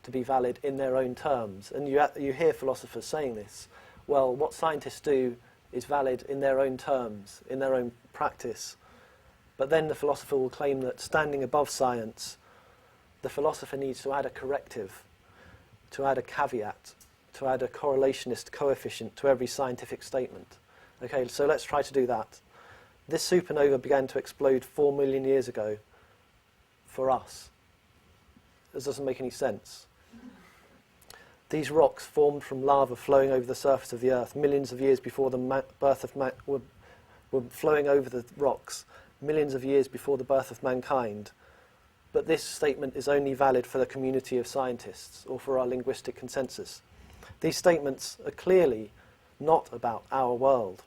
to be valid in their own terms. And you hear philosophers saying this. Well, what scientists do is valid in their own terms, in their own practice. But then the philosopher will claim that standing above science, the philosopher needs to add a corrective, to add a caveat, to add a correlationist coefficient to every scientific statement. Okay, so let's try to do that. This supernova began to explode 4 million years ago for us. This doesn't make any sense. These rocks formed from lava flowing over the surface of the Earth millions of years before the birth of were flowing over the rocks millions of years before the birth of mankind. But this statement is only valid for the community of scientists or for our linguistic consensus. These statements are clearly not about our world.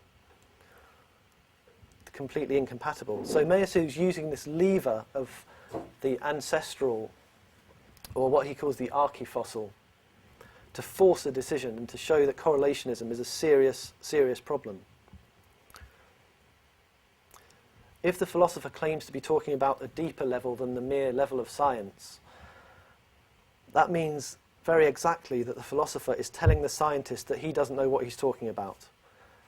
Completely incompatible. So Meillassoux using this lever of the ancestral, or what he calls the archifossil, to force a decision and to show that correlationism is a serious, serious problem. If the philosopher claims to be talking about a deeper level than the mere level of science, that means very exactly that the philosopher is telling the scientist that he doesn't know what he's talking about.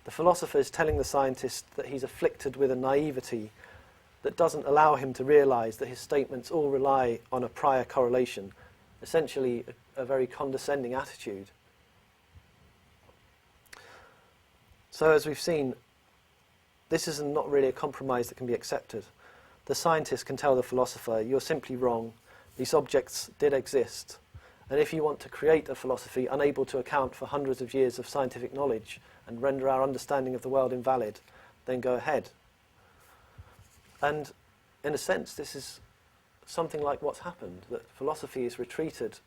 The philosopher is telling the scientist that he's afflicted with a naivety that doesn't allow him to realise that his statements all rely on a prior correlation, essentially a very condescending attitude. So as we've seen, this is not really a compromise that can be accepted. The scientist can tell the philosopher, you're simply wrong, these objects did exist, and if you want to create a philosophy unable to account for hundreds of years of scientific knowledge and render our understanding of the world invalid, then go ahead. And in a sense, this is something like what's happened, that philosophy has retreated